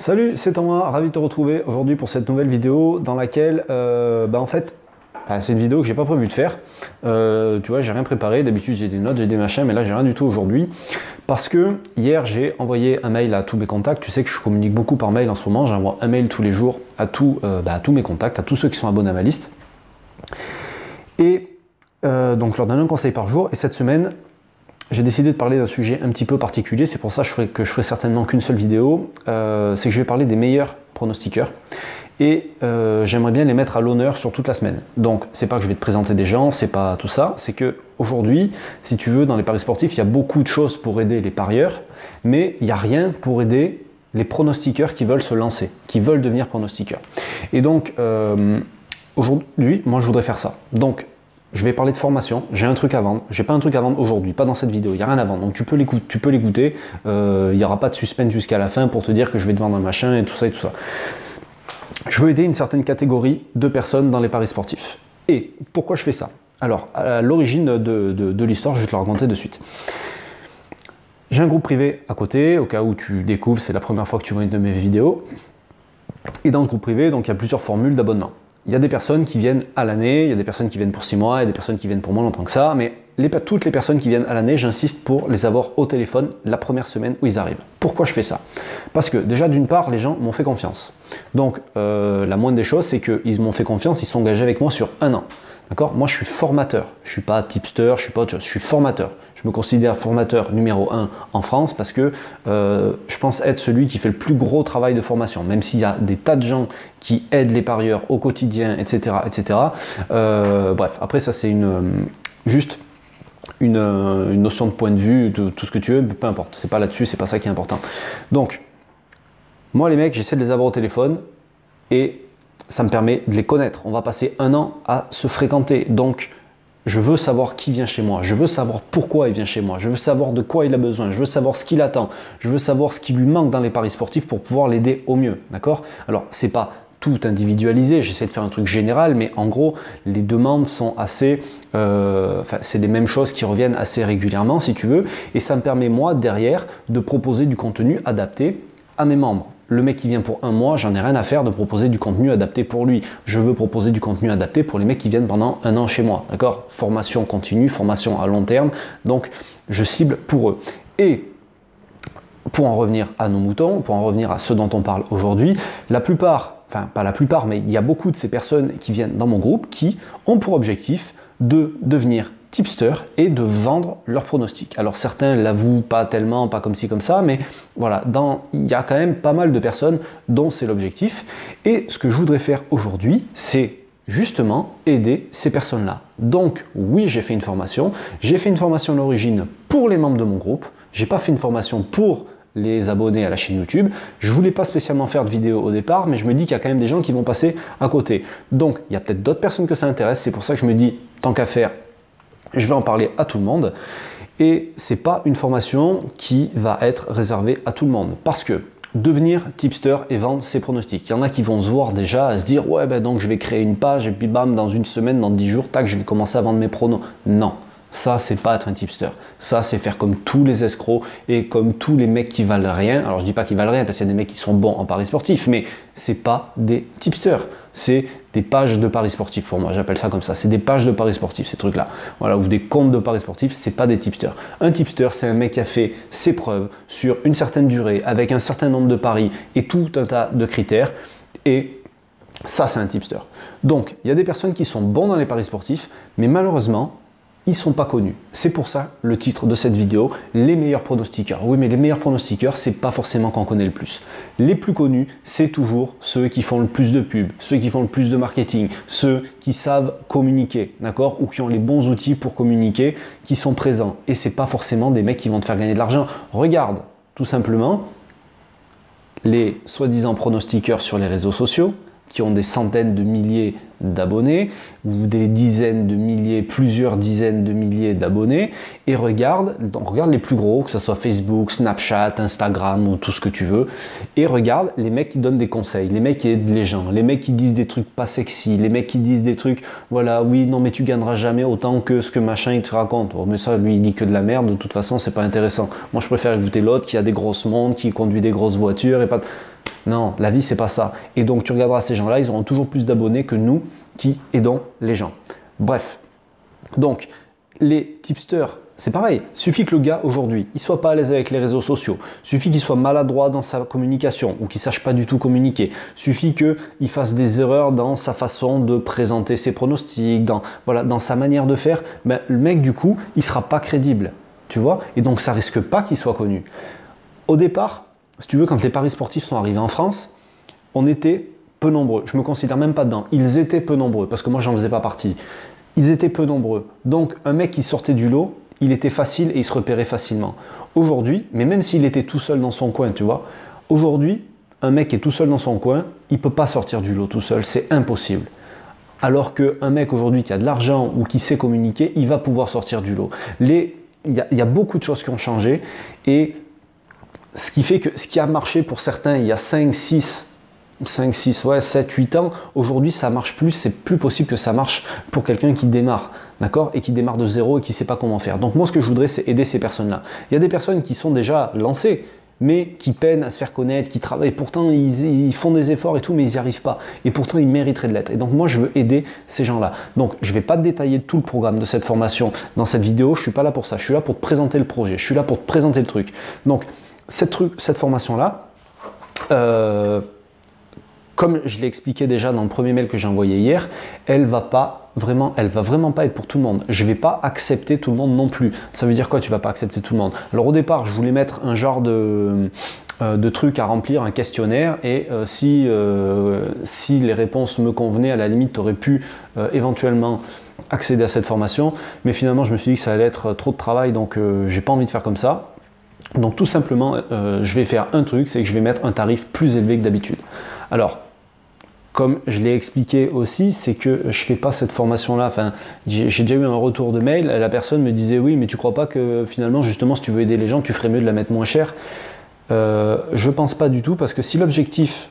Salut, c'est Thomas, ravi de te retrouver aujourd'hui pour cette nouvelle vidéo dans laquelle, c'est une vidéo que j'ai pas prévu de faire. Tu vois, j'ai rien préparé, d'habitude j'ai des notes, j'ai des machins, mais là j'ai rien du tout aujourd'hui. Parce que hier j'ai envoyé un mail à tous mes contacts, tu sais que je communique beaucoup par mail en ce moment, j'envoie un mail tous les jours à tous mes contacts, à tous ceux qui sont abonnés à ma liste. Et donc je leur donne un conseil par jour, et cette semaine, j'ai décidé de parler d'un sujet un petit peu particulier, c'est pour ça que je ferai certainement qu'une seule vidéo, c'est que je vais parler des meilleurs pronostiqueurs et j'aimerais bien les mettre à l'honneur sur toute la semaine. Donc c'est pas que je vais te présenter des gens, c'est pas tout ça, c'est que aujourd'hui, si tu veux, dans les paris sportifs, il y a beaucoup de choses pour aider les parieurs, mais il n'y a rien pour aider les pronostiqueurs qui veulent se lancer, qui veulent devenir pronostiqueurs. Et donc aujourd'hui, moi je voudrais faire ça. Donc je vais parler de formation, j'ai un truc à vendre, j'ai pas un truc à vendre aujourd'hui, pas dans cette vidéo, il n'y a rien à vendre, donc tu peux l'écouter, il n'y aura pas de suspense jusqu'à la fin pour te dire que je vais te vendre un machin et tout ça et tout ça. Je veux aider une certaine catégorie de personnes dans les paris sportifs. Et pourquoi je fais ça? Alors, à l'origine de l'histoire, je vais te la raconter de suite. J'ai un groupe privé à côté, au cas où tu découvres, c'est la première fois que tu vois une de mes vidéos. Et dans ce groupe privé, donc il y a plusieurs formules d'abonnement. Il y a des personnes qui viennent à l'année, il y a des personnes qui viennent pour 6 mois, il y a des personnes qui viennent pour moins longtemps que ça, mais toutes les personnes qui viennent à l'année, j'insiste pour les avoir au téléphone la première semaine où ils arrivent. Pourquoi je fais ça? Parce que déjà d'une part, les gens m'ont fait confiance. Donc la moindre des choses, c'est qu'ils m'ont fait confiance, ils sont engagés avec moi sur 1 an. D'accord? Moi je suis formateur, je ne suis pas tipster, je suis pas autre chose, je suis formateur. Je me considère formateur numéro 1 en France parce que je pense être celui qui fait le plus gros travail de formation, même s'il y a des tas de gens qui aident les parieurs au quotidien, etc. etc. Bref, après ça c'est juste une notion de point de vue, tout ce que tu veux, mais peu importe, c'est pas là-dessus, c'est pas ça qui est important. Donc, moi les mecs, j'essaie de les avoir au téléphone et ça me permet de les connaître. On va passer 1 an à se fréquenter. Donc, je veux savoir qui vient chez moi. Je veux savoir pourquoi il vient chez moi. Je veux savoir de quoi il a besoin. Je veux savoir ce qu'il attend. Je veux savoir ce qui lui manque dans les paris sportifs pour pouvoir l'aider au mieux. D'accord? Alors, c'est pas tout individualisé. J'essaie de faire un truc général, mais en gros, les demandes sont assez... c'est les mêmes choses qui reviennent assez régulièrement, si tu veux. Et ça me permet, moi, derrière, de proposer du contenu adapté à mes membres. Le mec qui vient pour 1 mois, j'en ai rien à faire de proposer du contenu adapté pour lui. Je veux proposer du contenu adapté pour les mecs qui viennent pendant 1 an chez moi. D'accord? Formation continue, formation à long terme. Donc, je cible pour eux. Et pour en revenir à nos moutons, pour en revenir à ce dont on parle aujourd'hui, la plupart, enfin pas la plupart, mais il y a beaucoup de ces personnes qui viennent dans mon groupe qui ont pour objectif de devenir tipster et de vendre leurs pronostics. Alors certains l'avouent pas tellement, pas comme ci comme ça, mais voilà, il y a quand même pas mal de personnes dont c'est l'objectif. Et ce que je voudrais faire aujourd'hui, c'est justement aider ces personnes-là. Donc oui, j'ai fait une formation. J'ai fait une formation à l'origine pour les membres de mon groupe. J'ai pas fait une formation pour les abonnés à la chaîne YouTube. Je voulais pas spécialement faire de vidéo au départ, mais je me dis qu'il y a quand même des gens qui vont passer à côté. Donc il y a peut-être d'autres personnes que ça intéresse. C'est pour ça que je me dis, tant qu'à faire, je vais en parler à tout le monde. Et c'est pas une formation qui va être réservée à tout le monde. Parce que devenir tipster et vendre ses pronostics. Il y en a qui vont se voir déjà, à se dire ouais ben donc je vais créer une page et puis bam, dans 1 semaine, dans 10 jours, tac, je vais commencer à vendre mes pronos. Non. Ça, c'est pas être un tipster. Ça, c'est faire comme tous les escrocs et comme tous les mecs qui valent rien. Alors, je dis pas qu'ils valent rien parce qu'il y a des mecs qui sont bons en paris sportifs, mais c'est pas des tipsters. C'est des pages de paris sportifs pour moi. J'appelle ça comme ça. C'est des pages de paris sportifs, ces trucs-là. Voilà, ou des comptes de paris sportifs. C'est pas des tipsters. Un tipster, c'est un mec qui a fait ses preuves sur une certaine durée, avec un certain nombre de paris et tout un tas de critères. Et ça, c'est un tipster. Donc, il y a des personnes qui sont bons dans les paris sportifs, mais malheureusement, ils ne sont pas connus. C'est pour ça le titre de cette vidéo, les meilleurs pronostiqueurs. Oui, mais les meilleurs pronostiqueurs, c'est pas forcément qu'on connaît le plus. Les plus connus, c'est toujours ceux qui font le plus de pubs, ceux qui font le plus de marketing, ceux qui savent communiquer, d'accord, ou qui ont les bons outils pour communiquer, qui sont présents. Et c'est pas forcément des mecs qui vont te faire gagner de l'argent. Regarde, tout simplement, les soi-disant pronostiqueurs sur les réseaux sociaux, qui ont des centaines de milliers d'abonnés, ou des dizaines de milliers, plusieurs dizaines de milliers d'abonnés, et regarde les plus gros, que ce soit Facebook, Snapchat, Instagram ou tout ce que tu veux, et regarde les mecs qui donnent des conseils, les mecs qui aident les gens, les mecs qui disent des trucs pas sexy, les mecs qui disent des trucs, voilà, oui, non mais tu gagneras jamais autant que ce que machin il te raconte. Oh, mais ça, lui, il dit que de la merde, de toute façon, c'est pas intéressant. Moi, je préfère écouter l'autre qui a des grosses montres, qui conduit des grosses voitures et pas... Non, la vie, c'est pas ça. Et donc, tu regarderas ces gens-là, ils auront toujours plus d'abonnés que nous qui aidons les gens. Bref. Donc, les tipsters, c'est pareil. Suffit que le gars, aujourd'hui, il soit pas à l'aise avec les réseaux sociaux. Suffit qu'il soit maladroit dans sa communication ou qu'il sache pas du tout communiquer. Suffit qu'il fasse des erreurs dans sa façon de présenter ses pronostics, dans sa manière de faire. Ben, le mec, du coup, il sera pas crédible. Tu vois? Et donc, ça risque pas qu'il soit connu. Au départ, si tu veux, quand les paris sportifs sont arrivés en France, on était peu nombreux. Je ne me considère même pas dedans. Ils étaient peu nombreux, parce que moi, j'en faisais pas partie. Ils étaient peu nombreux. Donc, un mec qui sortait du lot, il était facile et il se repérait facilement. Aujourd'hui, mais même s'il était tout seul dans son coin, tu vois, aujourd'hui, un mec qui est tout seul dans son coin, il ne peut pas sortir du lot tout seul. C'est impossible. Alors qu'un mec aujourd'hui qui a de l'argent ou qui sait communiquer, il va pouvoir sortir du lot. Il y a beaucoup de choses qui ont changé et ce qui fait que ce qui a marché pour certains il y a 5, 6, 7, 8 ans, aujourd'hui ça marche plus, c'est plus possible que ça marche pour quelqu'un qui démarre, d'accord, et qui démarre de zéro et qui ne sait pas comment faire. Donc moi ce que je voudrais c'est aider ces personnes-là. Il y a des personnes qui sont déjà lancées, mais qui peinent à se faire connaître, qui travaillent, pourtant ils font des efforts et tout, mais ils n'y arrivent pas. Et pourtant ils mériteraient de l'être. Et donc moi je veux aider ces gens-là. Donc je ne vais pas détailler tout le programme de cette formation dans cette vidéo, je ne suis pas là pour ça, je suis là pour te présenter le projet, je suis là pour te présenter le truc. Donc cette formation-là, comme je l'ai expliqué déjà dans le premier mail que j'ai envoyé hier, elle va vraiment pas être pour tout le monde. Je ne vais pas accepter tout le monde non plus. Ça veut dire quoi, tu ne vas pas accepter tout le monde? Alors au départ, je voulais mettre un genre de truc à remplir, un questionnaire, et si les réponses me convenaient, à la limite, tu aurais pu éventuellement accéder à cette formation. Mais finalement, je me suis dit que ça allait être trop de travail, donc j'ai pas envie de faire comme ça. Donc tout simplement, je vais faire un truc, c'est que je vais mettre un tarif plus élevé que d'habitude. Alors, comme je l'ai expliqué aussi, c'est que je ne fais pas cette formation-là. Enfin, j'ai déjà eu un retour de mail, la personne me disait oui, mais tu ne crois pas que finalement, justement, si tu veux aider les gens, tu ferais mieux de la mettre moins chère? Je ne pense pas du tout, parce que si l'objectif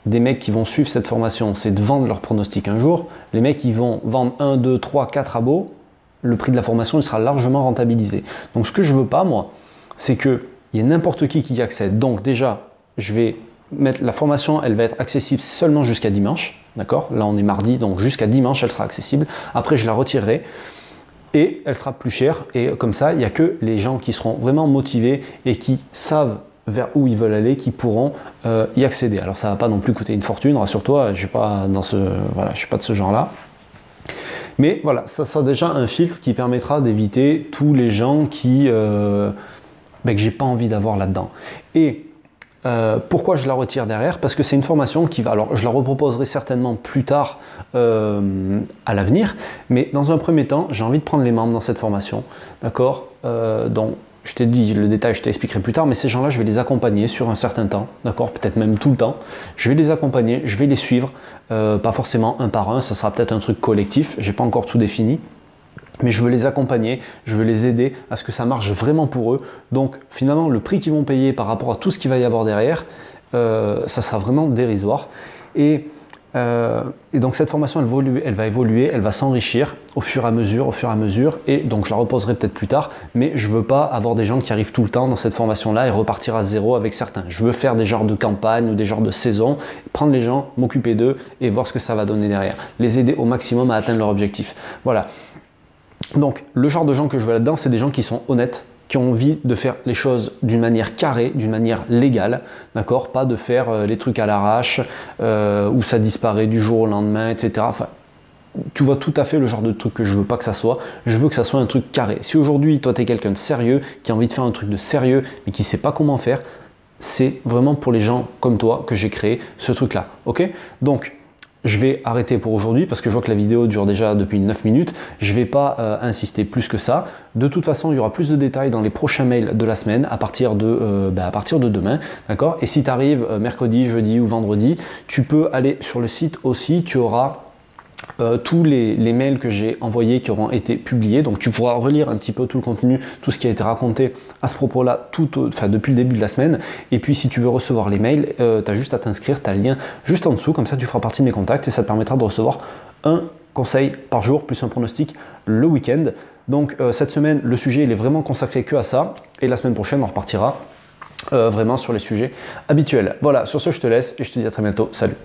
des mecs qui vont suivre cette formation, c'est de vendre leur pronostic un jour, les mecs qui vont vendre 1, 2, 3, 4 abos, le prix de la formation il sera largement rentabilisé. Donc ce que je ne veux pas, moi, c'est qu'il y ait n'importe qui y accède. Donc déjà, je vais mettre la formation, elle va être accessible seulement jusqu'à dimanche. D'accord? Là, on est mardi, donc jusqu'à dimanche, elle sera accessible. Après, je la retirerai et elle sera plus chère. Et comme ça, il n'y a que les gens qui seront vraiment motivés et qui savent vers où ils veulent aller, qui pourront y accéder. Alors, ça ne va pas non plus coûter une fortune, rassure-toi, je ne suis pas de ce genre-là. Mais voilà, ça sera déjà un filtre qui permettra d'éviter tous les gens qui... que j'ai pas envie d'avoir là-dedans. Et pourquoi je la retire derrière? Parce que c'est une formation qui va, alors je la reproposerai certainement plus tard à l'avenir, mais dans un premier temps, j'ai envie de prendre les membres dans cette formation, d'accord? Donc je t'ai dit le détail, je t'expliquerai plus tard, mais ces gens-là, je vais les accompagner sur un certain temps, d'accord? Peut-être même tout le temps. Je vais les accompagner, je vais les suivre, pas forcément un par un, ça sera peut-être un truc collectif, j'ai pas encore tout défini. Mais je veux les accompagner, je veux les aider à ce que ça marche vraiment pour eux. Donc finalement, le prix qu'ils vont payer par rapport à tout ce qu'il va y avoir derrière, ça sera vraiment dérisoire. Et donc cette formation, elle va évoluer, elle va s'enrichir au fur et à mesure. Et donc je la reposerai peut-être plus tard, mais je ne veux pas avoir des gens qui arrivent tout le temps dans cette formation-là et repartir à zéro avec certains. Je veux faire des genres de campagnes ou des genres de saisons, prendre les gens, m'occuper d'eux et voir ce que ça va donner derrière. Les aider au maximum à atteindre leur objectif. Voilà. Donc le genre de gens que je veux là-dedans, c'est des gens qui sont honnêtes, qui ont envie de faire les choses d'une manière carrée, d'une manière légale, d'accord? Pas de faire les trucs à l'arrache, où ça disparaît du jour au lendemain, etc. Enfin, tu vois tout à fait le genre de truc que je veux pas que ça soit. Je veux que ça soit un truc carré. Si aujourd'hui, toi, tu es quelqu'un de sérieux, qui a envie de faire un truc de sérieux, mais qui ne sait pas comment faire, c'est vraiment pour les gens comme toi que j'ai créé ce truc-là, ok? Donc, je vais arrêter pour aujourd'hui parce que je vois que la vidéo dure déjà depuis 9 minutes. Je ne vais pas insister plus que ça. De toute façon, il y aura plus de détails dans les prochains mails de la semaine à partir de demain. D'accord? Et si tu arrives mercredi, jeudi ou vendredi, tu peux aller sur le site aussi. Tu auras tous les mails que j'ai envoyés qui auront été publiés. Donc tu pourras relire un petit peu tout le contenu, tout ce qui a été raconté à ce propos-là depuis le début de la semaine. Et puis si tu veux recevoir les mails, tu as juste à t'inscrire, tu as le lien juste en dessous, comme ça tu feras partie de mes contacts et ça te permettra de recevoir un conseil par jour plus un pronostic le week-end. Donc cette semaine, le sujet il est vraiment consacré que à ça. Et la semaine prochaine, on repartira vraiment sur les sujets habituels. Voilà, sur ce, je te laisse et je te dis à très bientôt. Salut!